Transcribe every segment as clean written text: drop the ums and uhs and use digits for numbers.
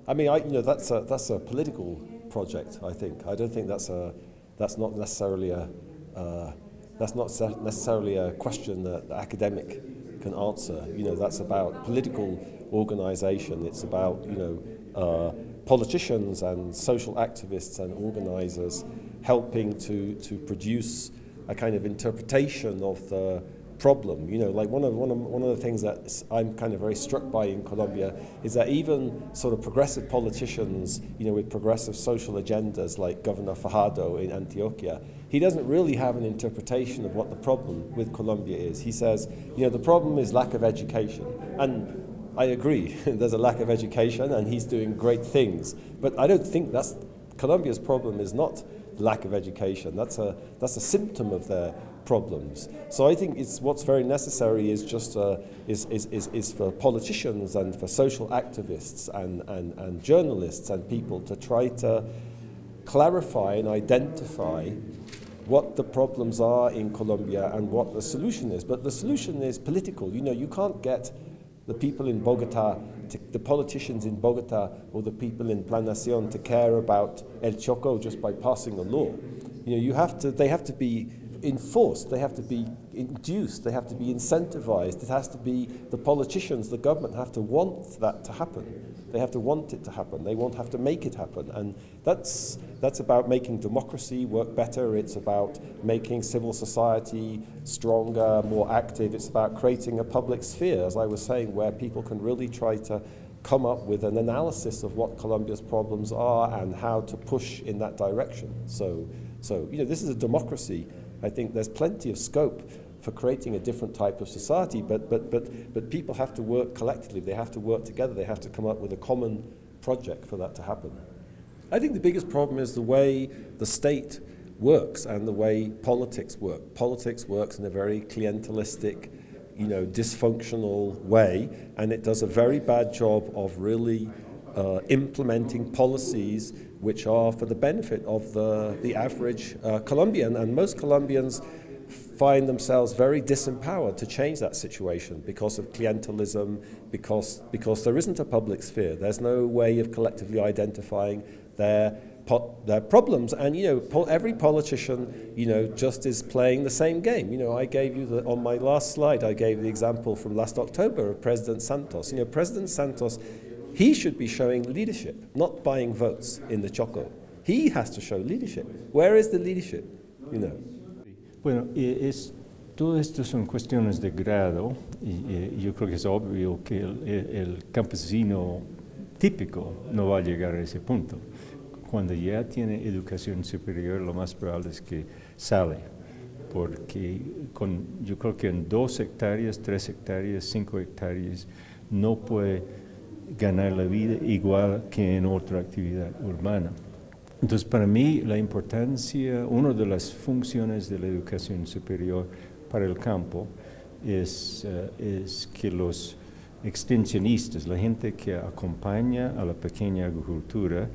I mean, you know, that's a political project. I think. I don't think that's not necessarily a question that the academic can answer. You know, that's about political organization. It's about, you know, politicians and social activists and organizers helping to produce a kind of interpretation of the problem. You know, like one of the things that I'm kind of very struck by in Colombia is that even sort of progressive politicians, you know, with progressive social agendas like Governor Fajardo in Antioquia, he doesn't really have an interpretation of what the problem with Colombia is. He says, you know, the problem is lack of education. And I agree, there's a lack of education and he's doing great things. But I don't think Colombia's problem is not lack of education. That's a symptom of their problems. So I think what's very necessary is just is for politicians and for social activists and journalists and people to try to clarify and identify what the problems are in Colombia and what the solution is. But the solution is political. You know, you can't get the people in Bogota, the politicians in Bogota or the people in Planación to care about El Choco just by passing a law. You know, they have to be enforced, they have to be induced, they have to be incentivized. It has to be the politicians, the government have to want that to happen. They have to want it to happen. They won't have to make it happen. And that's about making democracy work better. It's about making civil society stronger, more active. It's about creating a public sphere, as I was saying, where people can really try to come up with an analysis of what Colombia's problems are and how to push in that direction. So you know, this is a democracy. I think there's plenty of scope for creating a different type of society, but people have to work collectively. They have to work together. They have to come up with a common project for that to happen. I think the biggest problem is the way the state works and the way politics work. Politics works in a very clientelistic, you know, dysfunctional way, and it does a very bad job of really implementing policies which are for the benefit of the average Colombian. And most Colombians find themselves very disempowered to change that situation because of clientelism, because there isn't a public sphere. There's no way of collectively identifying their problems. And, you know, every politician, you know, just is playing the same game. You know, I gave you on my last slide, I gave the example from last October of President Santos. You know, President Santos, he should be showing leadership, not buying votes in the Choco. He has to show leadership. Where is the leadership? You know. Bueno, todo esto son cuestiones de grado y yo creo que es obvio que el campesino típico no va a llegar a ese punto. Cuando ya tiene educación superior, lo más probable es que sale, porque yo creo que en 2 hectáreas, 3 hectáreas, 5 hectáreas no puede ganar la vida igual que en otra actividad urbana. Entonces, para mí, la importancia, una de las funciones de la educación superior para el campo es que los extensionistas, la gente que acompaña a la pequeña agricultura,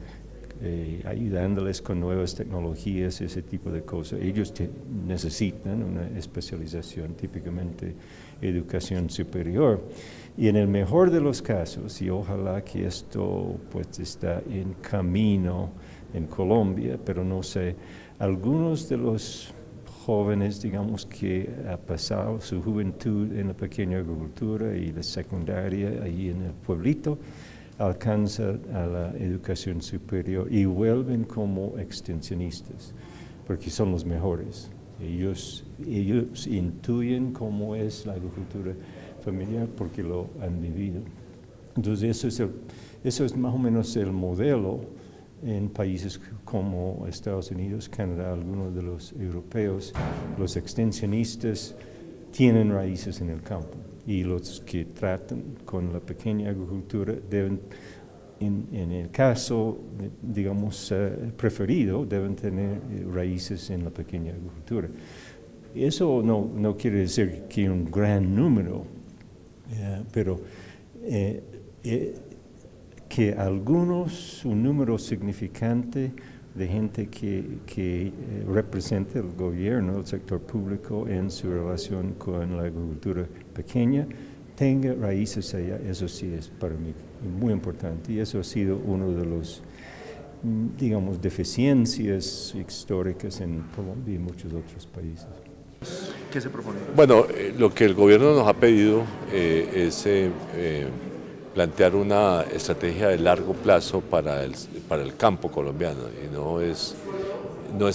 ayudándoles con nuevas tecnologías, ese tipo de cosas, ellos necesitan una especialización, típicamente educación superior. Y en el mejor de los casos, y ojalá que esto pues está en camino en Colombia, pero no sé, algunos de los jóvenes, digamos, que ha pasado su juventud en la pequeña agricultura y la secundaria ahí en el pueblito, alcanzan a la educación superior y vuelven como extensionistas, porque son los mejores. Ellos intuyen cómo es la agricultura familiar porque lo han vivido. Entonces eso es más o menos el modelo en países como Estados Unidos, Canadá, algunos de los europeos. Los extensionistas tienen raíces en el campo y los que tratan con la pequeña agricultura deben, en el caso, digamos, preferido, deben tener raíces en la pequeña agricultura. Eso no quiere decir que un gran número, pero que algunos, un número significante de gente que representa el gobierno, el sector público en su relación con la agricultura pequeña, tenga raíces allá, eso sí es para mí muy importante. Y eso ha sido uno de los, digamos, deficiencias históricas en Colombia y muchos otros países. ¿Qué se propone? Bueno, lo que el gobierno nos ha pedido es plantear una estrategia de largo plazo para el campo colombiano, y no es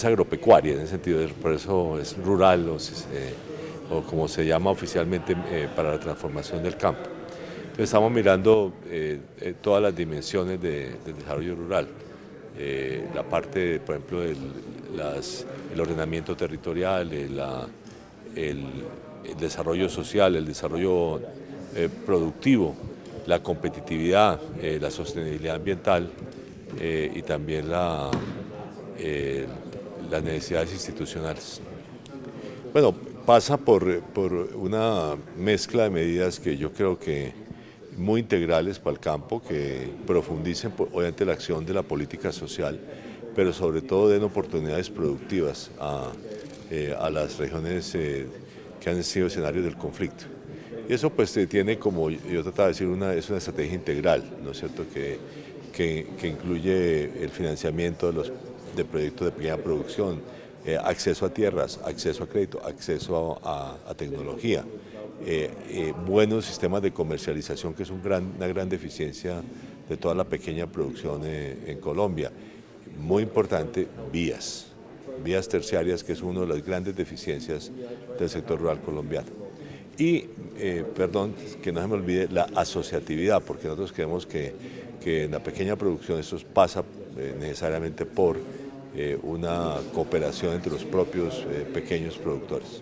agropecuaria en ese sentido, por eso es rural o como se llama oficialmente para la transformación del campo. Entonces estamos mirando todas las dimensiones del desarrollo rural, la parte, por ejemplo, el ordenamiento territorial, el desarrollo social, el desarrollo productivo, la competitividad, la sostenibilidad ambiental y también las necesidades institucionales. Bueno, pasa por una mezcla de medidas que yo creo que muy integrales para el campo, que profundicen obviamente la acción de la política social, pero sobre todo den oportunidades productivas a las regiones que han sido escenarios del conflicto. Y eso pues tiene, como yo trataba de decir, es una estrategia integral, ¿no es cierto?, que incluye el financiamiento de proyectos de pequeña producción, acceso a tierras, acceso a crédito, acceso a tecnología, buenos sistemas de comercialización, que es una gran deficiencia de toda la pequeña producción en Colombia. Muy importante, vías terciarias, que es una de las grandes deficiencias del sector rural colombiano. Y, perdón, que no se me olvide, la asociatividad, porque nosotros creemos que en la pequeña producción esto pasa necesariamente por una cooperación entre los propios pequeños productores.